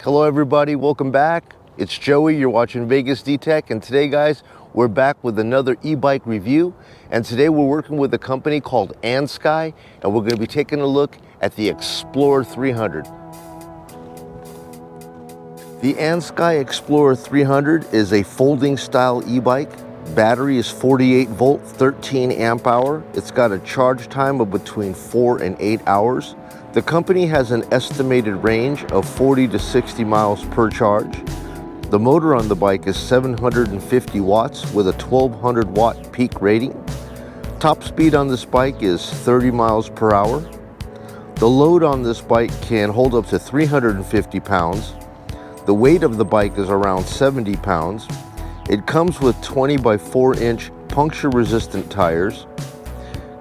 Hello everybody, welcome back. It's Joey, you're watching VegasDtech, and today guys, we're back with another e-bike review. And today we're working with a company called Andsky, and we're going to be taking a look at the Explorer 300. The Andsky Explorer 300 is a folding style e-bike. Battery is 48 volt, 13 amp hour. It's got a charge time of between 4 and 8 hours. The company has an estimated range of 40 to 60 miles per charge. The motor on the bike is 750 watts with a 1200 watt peak rating. Top speed on this bike is 30 miles per hour. The load on this bike can hold up to 350 pounds. The weight of the bike is around 70 pounds. It comes with 20 by 4 inch puncture resistant tires.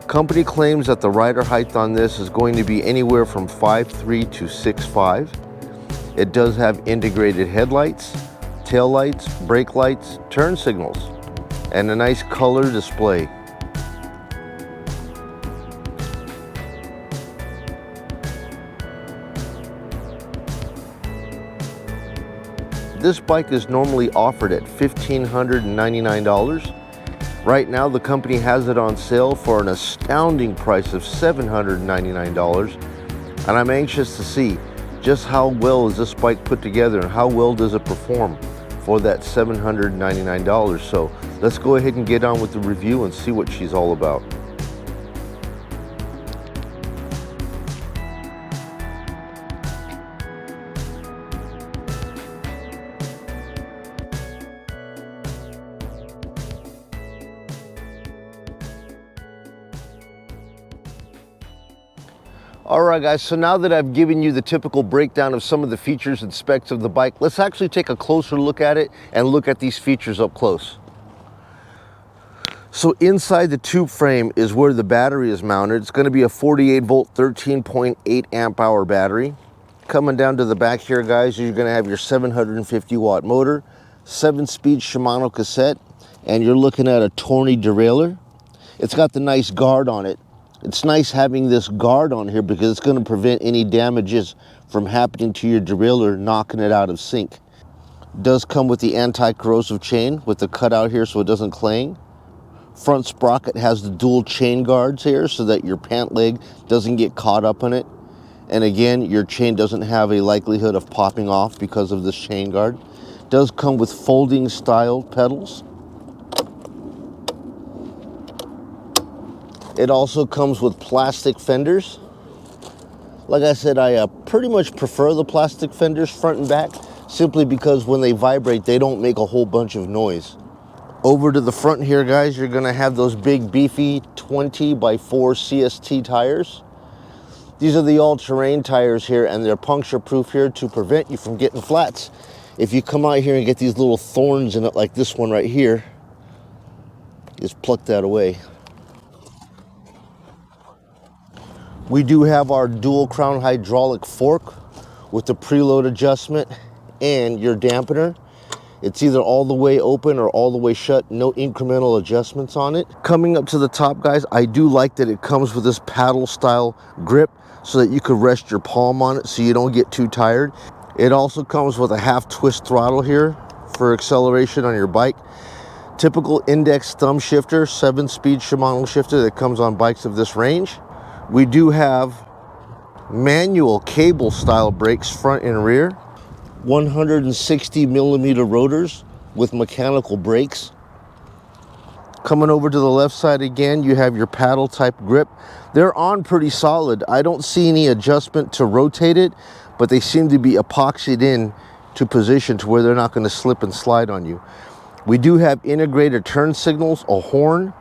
Company claims that the rider height on this is going to be anywhere from 5'3" to 6'5". It does have integrated headlights, tail lights, brake lights, turn signals, and a nice color display. This bike is normally offered at $1,599. Right now, the company has it on sale for an astounding price of $799. And I'm anxious to see just how well is this bike put together and how well does it perform for that $799. So let's go ahead and get on with the review and see what she's all about. Alright guys, so now that I've given you the typical breakdown of some of the features and specs of the bike, let's actually take a closer look at it and look at these features up close. So inside the tube frame is where the battery is mounted. It's going to be a 48 volt, 13.8 amp hour battery. Coming down to the back here guys, you're going to have your 750 watt motor, 7-speed Shimano cassette, and you're looking at a Tony derailleur. It's got the nice guard on it. It's nice having this guard on here because it's going to prevent any damages from happening to your derailleur, knocking it out of sync. It does come with the anti-corrosive chain with the cutout here so it doesn't clang. Front sprocket has the dual chain guards here so that your pant leg doesn't get caught up in it. And again, your chain doesn't have a likelihood of popping off because of this chain guard. It does come with folding style pedals. It also comes with plastic fenders. Like I said, I pretty much prefer the plastic fenders front and back, simply because when they vibrate, they don't make a whole bunch of noise. Over to the front here, guys, you're gonna have those big beefy 20 by 4 CST tires. These are the all-terrain tires here, and they're puncture proof here to prevent you from getting flats. If you come out here and get these little thorns in it like this one right here, just pluck that away. We do have our dual crown hydraulic fork with the preload adjustment and your dampener. It's either all the way open or all the way shut, no incremental adjustments on it. Coming up to the top, guys, I do like that it comes with this paddle style grip so that you can rest your palm on it so you don't get too tired. It also comes with a half twist throttle here for acceleration on your bike. Typical index thumb shifter, 7-speed Shimano shifter that comes on bikes of this range. We do have manual cable style brakes front and rear, 160 millimeter rotors with mechanical brakes. Coming over to the left side again, you have your paddle type grip. They're on pretty solid. I don't see any adjustment to rotate it, but they seem to be epoxied in to position to where they're not going to slip and slide on you. We do have integrated turn signals, a horn.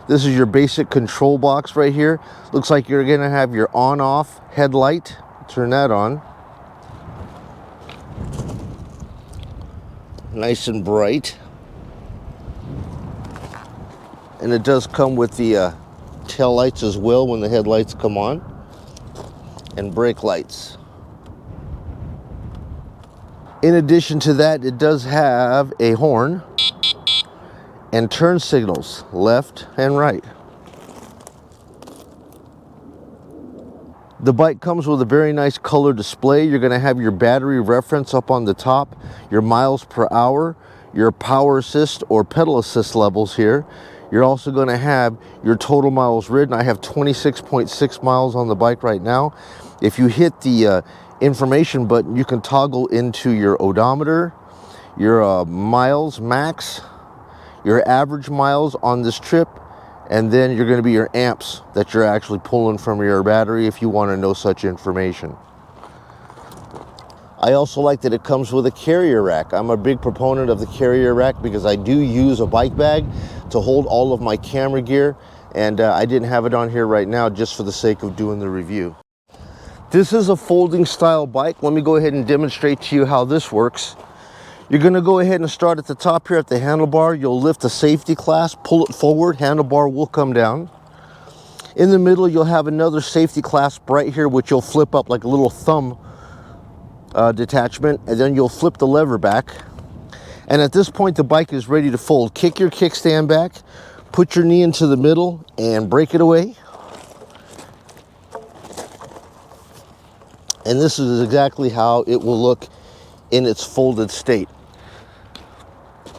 This is your basic control box right here. Looks like you're gonna have your on-off headlight. Turn that on. Nice and bright. And it does come with the tail lights as well when the headlights come on. And brake lights. In addition to that, it does have a horn and turn signals, left and right. The bike comes with a very nice color display. You're going to have your battery reference up on the top, your miles per hour, your power assist or pedal assist levels here. You're also going to have your total miles ridden. I have 26.6 miles on the bike right now. If you hit the information button, you can toggle into your odometer, your miles max, your average miles on this trip, and then you're going to be your amps that you're actually pulling from your battery if you want to know such information. I also like that it comes with a carrier rack. I'm a big proponent of the carrier rack because I do use a bike bag to hold all of my camera gear, and I didn't have it on here right now just for the sake of doing the review. This is a folding style bike. Let me go ahead and demonstrate to you how this works. You're going to go ahead and start at the top here at the handlebar. You'll lift the safety clasp, pull it forward, handlebar will come down. In the middle, you'll have another safety clasp right here, which you'll flip up like a little thumb detachment, and then you'll flip the lever back. And at this point, the bike is ready to fold. Kick your kickstand back, put your knee into the middle, and break it away. And this is exactly how it will look in its folded state.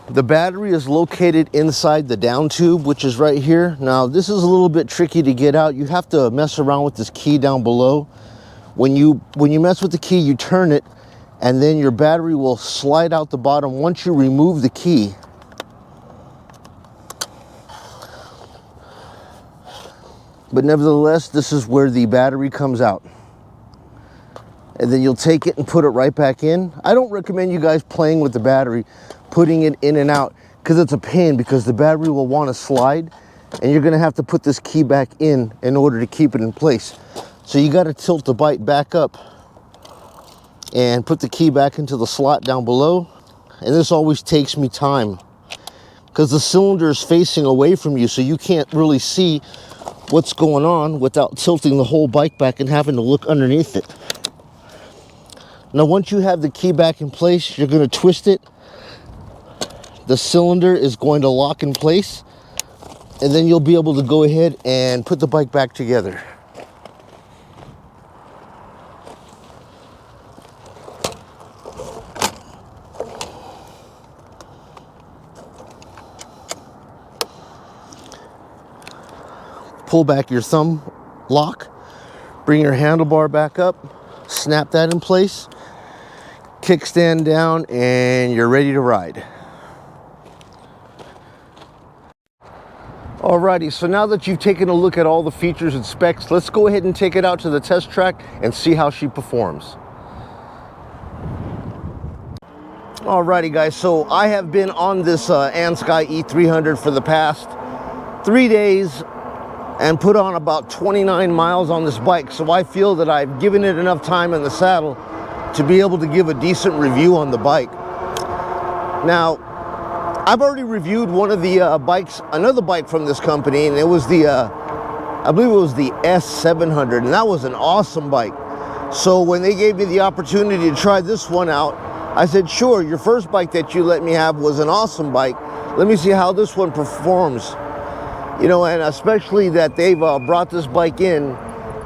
The battery is located inside the down tube, which is right here. Now, this is a little bit tricky to get out. You have to mess around with this key down below. When you mess with the key, you turn it, and then your battery will slide out the bottom once you remove the key. But nevertheless, this is where the battery comes out. And then you'll take it and put it right back in. I don't recommend you guys playing with the battery, putting it in and out, because it's a pain, because the battery will want to slide, and you're going to have to put this key back in order to keep it in place. So you got to tilt the bike back up and put the key back into the slot down below. And this always takes me time because the cylinder is facing away from you, so you can't really see what's going on without tilting the whole bike back and having to look underneath it. Now, once you have the key back in place, you're going to twist it. The cylinder is going to lock in place, and then you'll be able to go ahead and put the bike back together. Pull back your thumb lock, bring your handlebar back up, snap that in place, kickstand down, and you're ready to ride. Alrighty, so now that you've taken a look at all the features and specs, let's go ahead and take it out to the test track and see how she performs. Alrighty guys, so I have been on this Andsky E300 for the past 3 days and put on about 29 miles on this bike, so I feel that I've given it enough time in the saddle to be able to give a decent review on the bike. Now, I've already reviewed one of the bikes, another bike from this company, and it was the, I believe it was the S700, and that was an awesome bike. So when they gave me the opportunity to try this one out, I said, sure, your first bike that you let me have was an awesome bike. Let me see how this one performs. You know, and especially that they've brought this bike in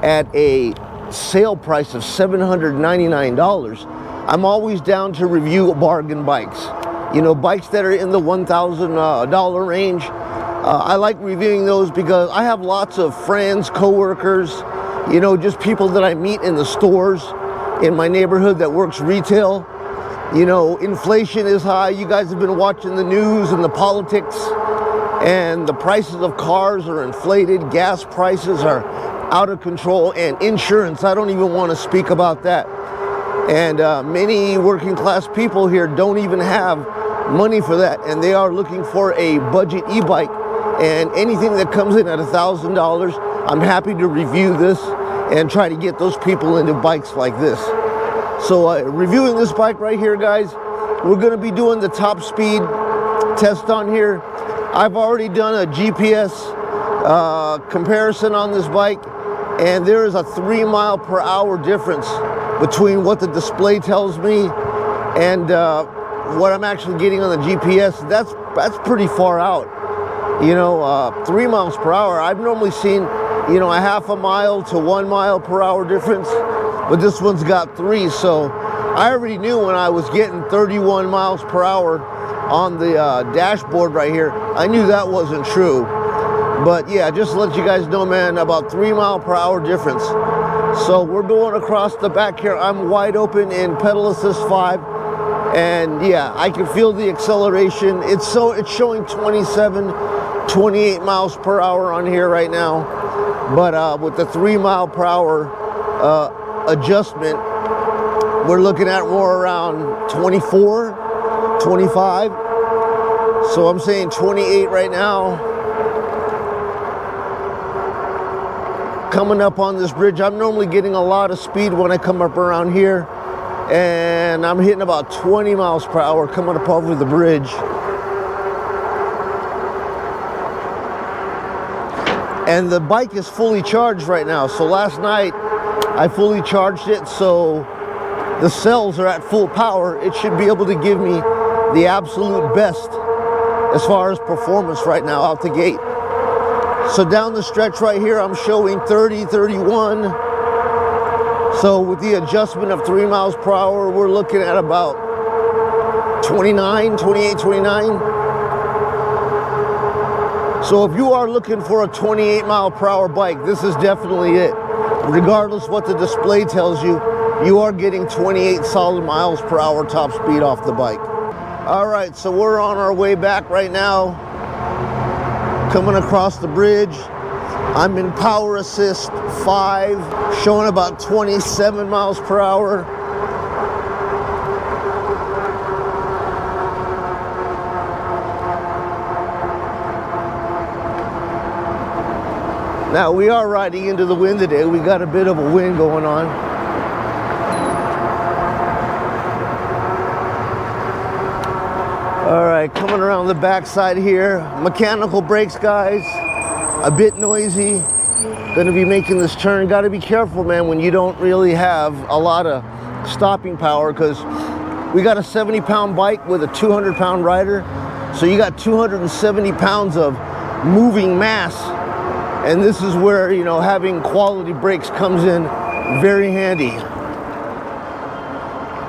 at a sale price of $799. I'm always down to review bargain bikes. You know, bikes that are in the $1,000 range. I like reviewing those because I have lots of friends, coworkers, you know, just people that I meet in the stores in my neighborhood that works retail. You know, inflation is high. You guys have been watching the news and the politics, and the prices of cars are inflated. Gas prices are out of control, and insurance, I don't even want to speak about that. And many working class people here don't even have money for that, and they are looking for a budget e-bike, and anything that comes in at $1,000, I'm happy to review this and try to get those people into bikes like this. So reviewing this bike right here, guys, we're going to be doing the top speed test on here. I've already done a GPS comparison on this bike, and there is a 3 mile per hour difference between what the display tells me and what I'm actually getting on the GPS. That's pretty far out. You know, 3 miles per hour. I've normally seen you know, a half a mile to 1 mile per hour difference, but this one's got 3. So I already knew when I was getting 31 miles per hour on the dashboard right here, I knew that wasn't true. But yeah, just to let you guys know, man, about 3 mile per hour difference. So we're going across the back here. I'm wide open in pedal assist 5. And yeah, I can feel the acceleration. It's showing 27, 28 miles per hour on here right now. But with the 3 mile per hour adjustment, we're looking at more around 24, 25. So I'm saying 28 right now. Coming up on this bridge, I'm normally getting a lot of speed when I come up around here. And I'm hitting about 20 miles per hour coming up over the bridge. And the bike is fully charged right now. So last night I fully charged it, so the cells are at full power. It should be able to give me the absolute best as far as performance right now out the gate. So down the stretch right here, I'm showing 30, 31. So with the adjustment of 3 miles per hour, we're looking at about 29, 28, 29. So if you are looking for a 28 mile per hour bike, this is definitely it. Regardless what the display tells you, you are getting 28 solid miles per hour top speed off the bike. All right, so we're on our way back right now. Coming across the bridge. I'm in power assist 5, showing about 27 miles per hour. Now we are riding into the wind today. We got a bit of a wind going on. All right, coming around the backside here. Mechanical brakes, guys. A bit noisy. Gonna be making this turn. Gotta be careful, man, when you don't really have a lot of stopping power, because we got a 70-pound bike with a 200-pound rider. So you got 270 pounds of moving mass. And this is where, you know, having quality brakes comes in very handy.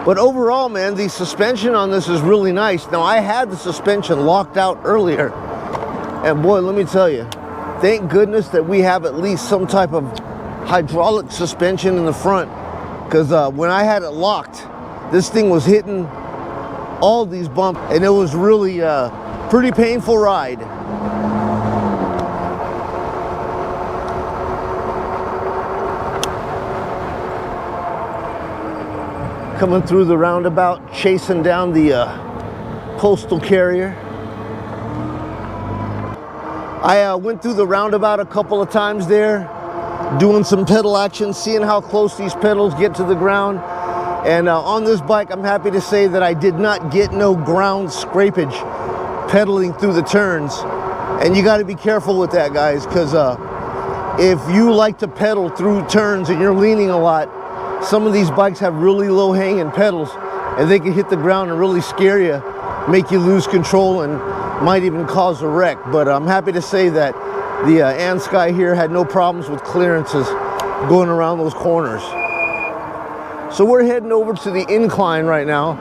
But overall, man, the suspension on this is really nice. Now, I had the suspension locked out earlier. And boy, let me tell you, thank goodness that we have at least some type of hydraulic suspension in the front. Because when I had it locked, this thing was hitting all these bumps. And it was really a pretty painful ride. Coming through the roundabout, chasing down the postal carrier. I went through the roundabout a couple of times there, doing some pedal action, seeing how close these pedals get to the ground. And on this bike, I'm happy to say that I did not get no ground scrapage pedaling through the turns. And you got to be careful with that, guys, because if you like to pedal through turns and you're leaning a lot, some of these bikes have really low hanging pedals and they can hit the ground and really scare you, make you lose control, and might even cause a wreck. But I'm happy to say that the Andsky here had no problems with clearances going around those corners. So we're heading over to the incline right now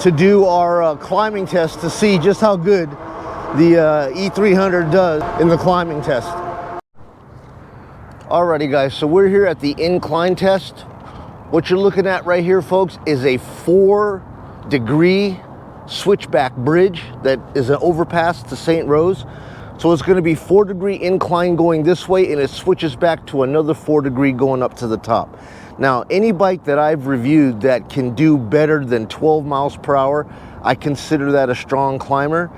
to do our climbing test to see just how good the E300 does in the climbing test. Alrighty, guys, so we're here at the incline test. What you're looking at right here, folks, is a 4-degree switchback bridge that is an overpass to St. Rose. So it's going to be 4-degree incline going this way, and it switches back to another 4-degree going up to the top. Now, any bike that I've reviewed that can do better than 12 miles per hour, I consider that a strong climber.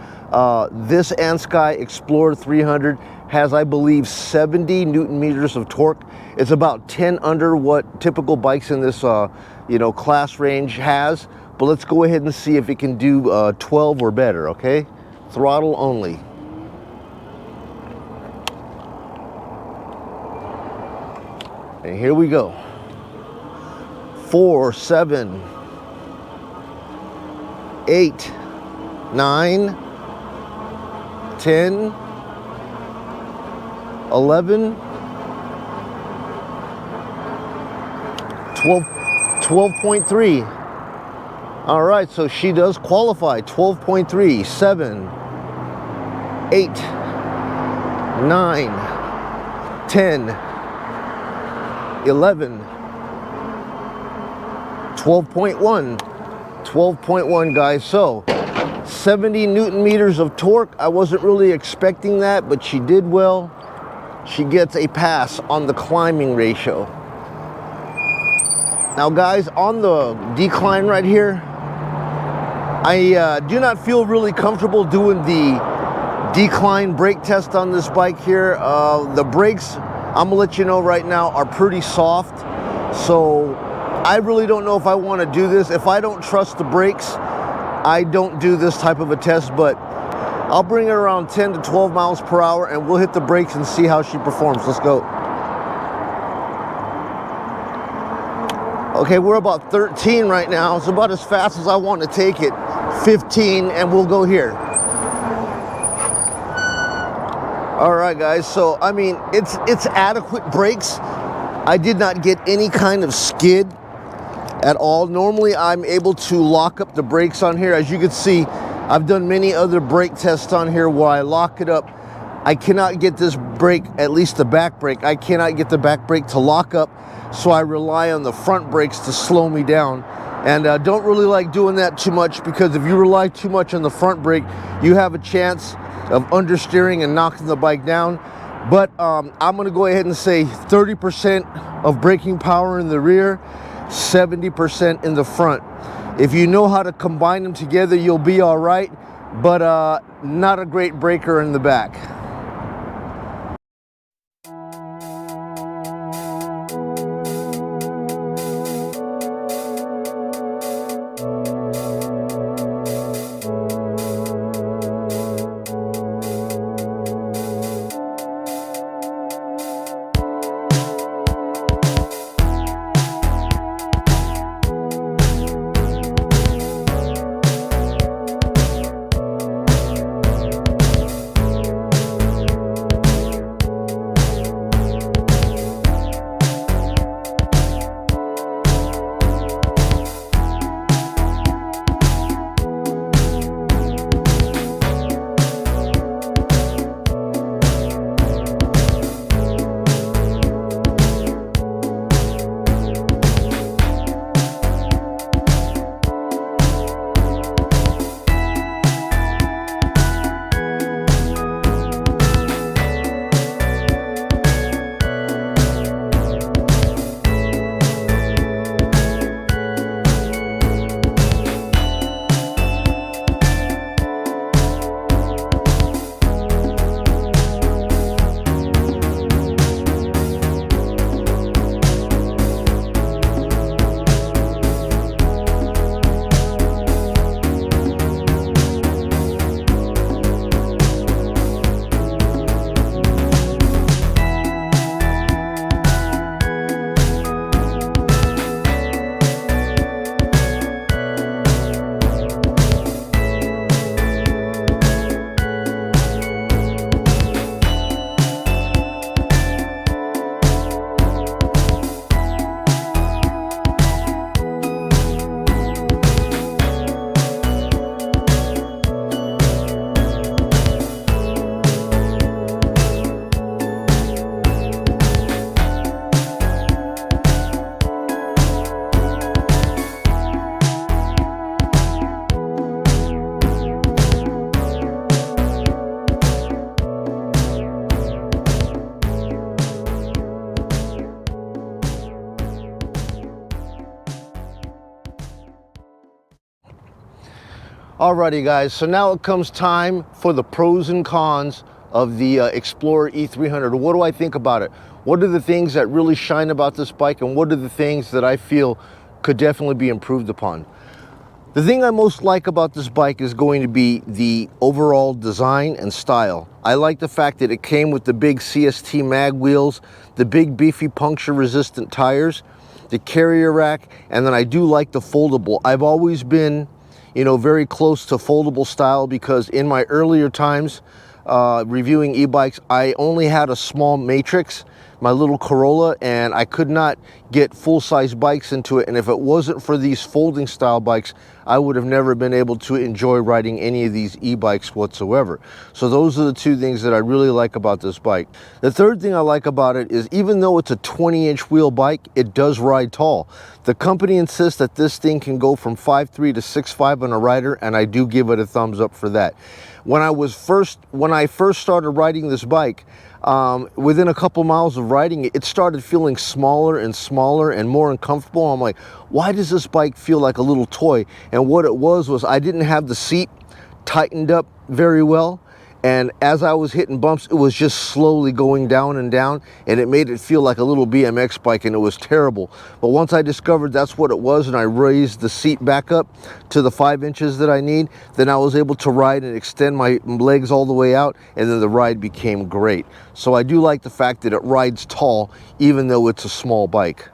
This Andsky Explorer 300 has, I believe, 70 Newton meters of torque. It's about 10 under what typical bikes in this you know, class range has. But let's go ahead and see if it can do 12 or better, okay? Throttle only. And here we go. 4, 7, 8, 9, 10, 11, 12.3. All right, so she does qualify. 12.3, 7, 8, 9, 10, 11, 12.1, 12.1, guys. So 70 Newton meters of torque. I wasn't really expecting that, but she did well. She gets a pass on the climbing ratio. Now, guys, on the decline right here, I do not feel really comfortable doing the decline brake test on this bike here. The brakes, I'm gonna let you know right now, are pretty soft. So I really don't know if I want to do this. If I don't trust the brakes, I don't do this type of a test, but I'll bring it around 10 to 12 miles per hour and we'll hit the brakes and see how she performs. Let's go. Okay, we're about 13 right now. It's about as fast as I want to take it. 15, and we'll go here. All right, guys, so I mean, it's adequate brakes. I did not get any kind of skid at all. Normally I'm able to lock up the brakes on here. As you can see, I've done many other brake tests on here where I lock it up. I cannot get this brake, at least the back brake, I cannot get the back brake to lock up, so I rely on the front brakes to slow me down. And don't really like doing that too much, because if you rely too much on the front brake, you have a chance of understeering and knocking the bike down. But I'm gonna go ahead and say 30% of braking power in the rear, 70% in the front. If you know how to combine them together, you'll be all right, but not a great braker in the back. Alrighty, guys, so now it comes time for the pros and cons of the Explorer E300. What do I think about it? What are the things that really shine about this bike, and what are the things that I feel could definitely be improved upon? The thing I most like about this bike is going to be the overall design and style. I like the fact that it came with the big CST mag wheels, the big beefy puncture resistant tires, the carrier rack, and then I do like the foldable. I've always been, you know, very close to foldable style, because in my earlier times reviewing e-bikes, I only had a small matrix my little Corolla, and I could not get full-size bikes into it. And if it wasn't for these folding style bikes, I would have never been able to enjoy riding any of these e-bikes whatsoever. So those are the two things that I really like about this bike. The third thing I like about it is, even though it's a 20-inch wheel bike, it does ride tall. The company insists that this thing can go from 5'3" to 6'5" on a rider, and I do give it a thumbs up for that. When I first started riding this bike, within a couple miles of riding it, it started feeling smaller and smaller and more uncomfortable. I'm like, why does this bike feel like a little toy? And what it was I didn't have the seat tightened up very well. And as I was hitting bumps, it was just slowly going down and down, and it made it feel like a little BMX bike, and it was terrible. But once I discovered that's what it was, and I raised the seat back up to the 5 inches that I need, then I was able to ride and extend my legs all the way out, and then the ride became great. So I do like the fact that it rides tall, even though it's a small bike.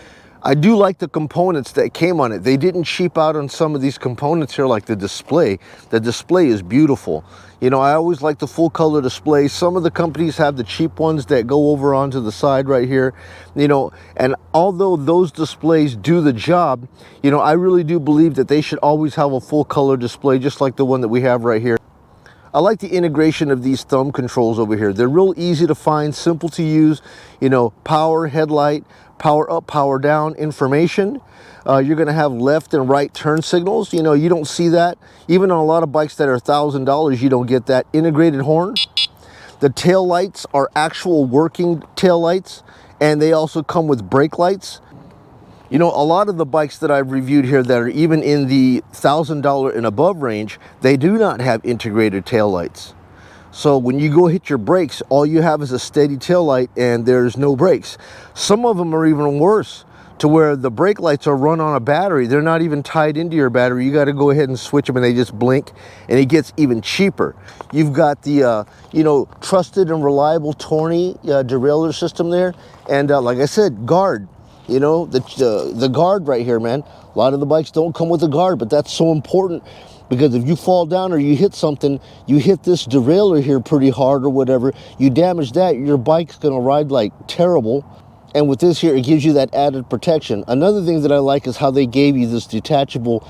I do like the components that came on it. They didn't cheap out on some of these components here, like the display. The display is beautiful. You know, I always like the full color display. Some of the companies have the cheap ones that go over onto the side right here, you know, and although those displays do the job, you know, I really do believe that they should always have a full color display, just like the one that we have right here. I like the integration of these thumb controls over here. They're real easy to find, simple to use, you know, power, headlight, power up, power down information. You're going to have left and right turn signals. You know, you don't see that. Even on a lot of bikes that are $1,000, you don't get that. Integrated horn. The tail lights are actual working tail lights, and they also come with brake lights. You know, a lot of the bikes that I've reviewed here that are even in the $1,000 and above range, they do not have integrated tail lights. So when you go hit your brakes, all you have is a steady tail light and there's no brakes. Some of them are even worse, to where the brake lights are run on a battery. They're not even tied into your battery. You got to go ahead and switch them, and they just blink, and it gets even cheaper. You've got the, you know, trusted and reliable Tony derailleur system there. And like I said, guard. You know, the guard right here, man. A lot of the bikes don't come with a guard, but that's so important, because if you fall down or you hit something, you hit this derailleur here pretty hard or whatever, you damage that, your bike's gonna ride like terrible. And with this here, it gives you that added protection. Another thing that I like is how they gave you this detachable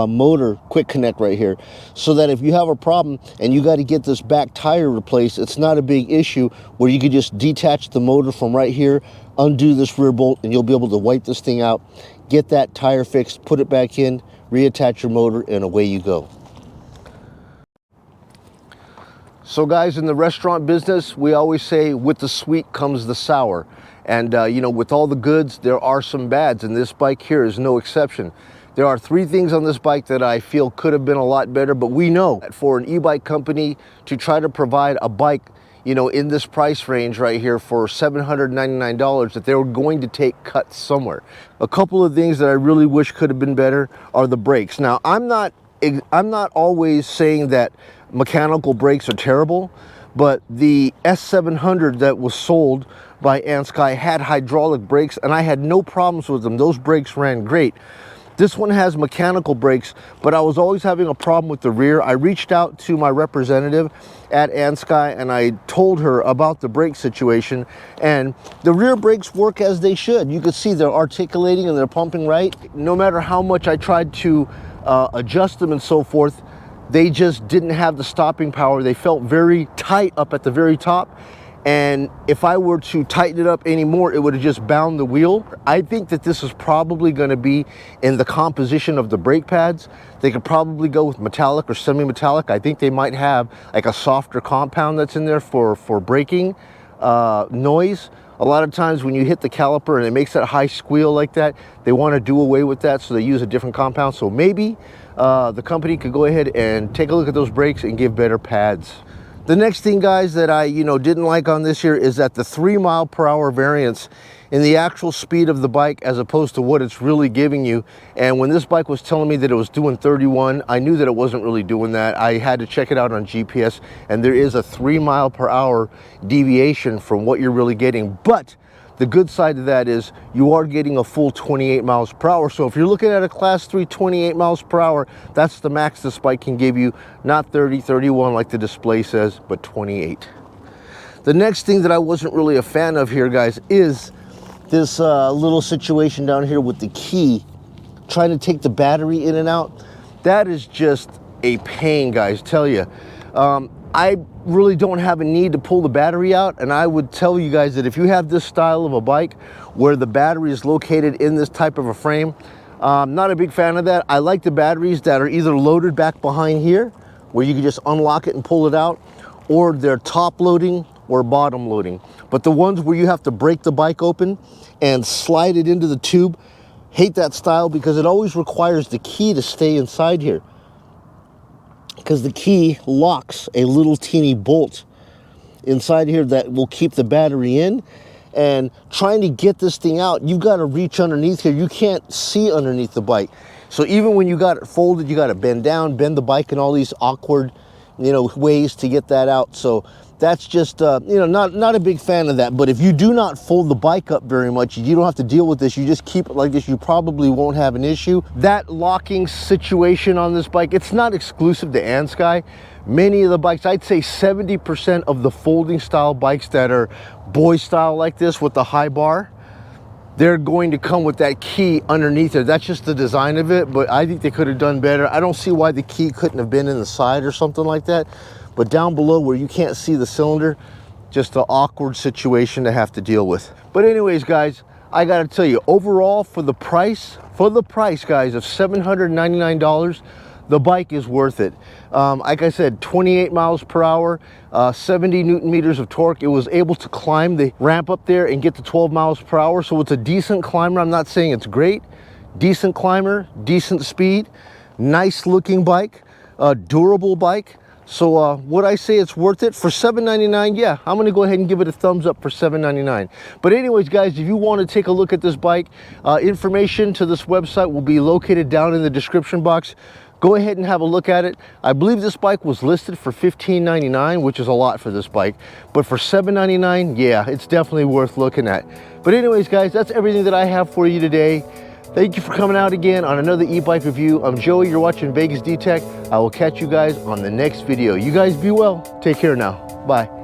motor quick connect right here, so that if you have a problem and you got to get this back tire replaced, it's not a big issue, where you could just detach the motor from right here, undo this rear bolt, and you'll be able to wipe this thing out, get that tire fixed, put it back in, reattach your motor, and away you go. So guys, in the restaurant business, we always say with the sweet comes the sour. And you know, with all the goods, there are some bads, and this bike here is no exception. There are 3 things on this bike that I feel could have been a lot better, but we know that for an e-bike company to try to provide a bike, you know, in this price range right here for $799, that they were going to take cuts somewhere. A couple of things that I really wish could have been better are the brakes. Now, I'm not always saying that mechanical brakes are terrible, but the S700 that was sold by Andsky had hydraulic brakes, and I had no problems with them. Those brakes ran great. This one has mechanical brakes, but I was always having a problem with the rear. I reached out to my representative at Andsky, and I told her about the brake situation, and the rear brakes work as they should. You can see they're articulating and they're pumping right. No matter how much I tried to adjust them and so forth, they just didn't have the stopping power. They felt very tight up at the very top, and if I were to tighten it up anymore, it would have just bound the wheel. I think that this is probably going to be in the composition of the brake pads. They could probably go with metallic or semi-metallic. I think they might have like a softer compound that's in there for braking noise. A lot of times when you hit the caliper and it makes that high squeal like that, they want to do away with that, so they use a different compound. So maybe the company could go ahead and take a look at those brakes and give better pads. The next thing, guys, that I didn't like on this here is that the 3 mile/hour variance in the actual speed of the bike as opposed to what it's really giving you. And when this bike was telling me that it was doing 31, I knew that it wasn't really doing that. I had to check it out on GPS, and there is a 3 mile/hour deviation from what you're really getting. But the good side of that is you are getting a full 28 miles per hour. So if you're looking at a class 3 28 miles per hour, that's the max this bike can give you. Not 30, 31 like the display says, but 28. The next thing that I wasn't really a fan of here, guys, is this little situation down here with the key, trying to take the battery in and out. That is just a pain, guys, tell you. I really don't have a need to pull the battery out, and I would tell you guys that if you have this style of a bike where the battery is located in this type of a frame, I'm not a big fan of that. I like the batteries that are either loaded back behind here, where you can just unlock it and pull it out, or they're top loading or bottom loading. But the ones where you have to break the bike open and slide it into the tube, hate that style, because it always requires the key to stay inside here, because the key locks a little teeny bolt inside here that will keep the battery in. And trying to get this thing out, you've got to reach underneath here. You can't see underneath the bike. So even when you got it folded, you got to bend down, bend the bike in all these awkward, you know, ways to get that out. So that's just, you know, not a big fan of that. But if you do not fold the bike up very much, you don't have to deal with this. You just keep it like this, you probably won't have an issue. That locking situation on this bike, it's not exclusive to Andsky. Many of the bikes, I'd say 70% of the folding style bikes that are boy style like this with the high bar, they're going to come with that key underneath it. That's just the design of it, but I think they could have done better. I don't see why the key couldn't have been in the side or something like that. But down below where you can't see the cylinder, just an awkward situation to have to deal with. But anyways, guys, I gotta tell you, overall, for the price, guys, of $799, the bike is worth it. Like I said, 28 miles per hour, 70 Newton meters of torque. It was able to climb the ramp up there and get to 12 miles per hour. So it's a decent climber. I'm not saying it's great. Decent climber, decent speed, nice looking bike, durable bike. So would I say it's worth it? For $799, yeah, I'm gonna go ahead and give it a thumbs up for $799. But anyways, guys, if you want to take a look at this bike, information to this website will be located down in the description box. Go ahead and have a look at it. I believe this bike was listed for $1599, which is a lot for this bike. But for $799, yeah, it's definitely worth looking at. But anyways, guys, that's everything that I have for you today. Thank you for coming out again on another e-bike review. I'm Joey, you're watching VegasDtech. I will catch you guys on the next video. You guys be well. Take care now. Bye.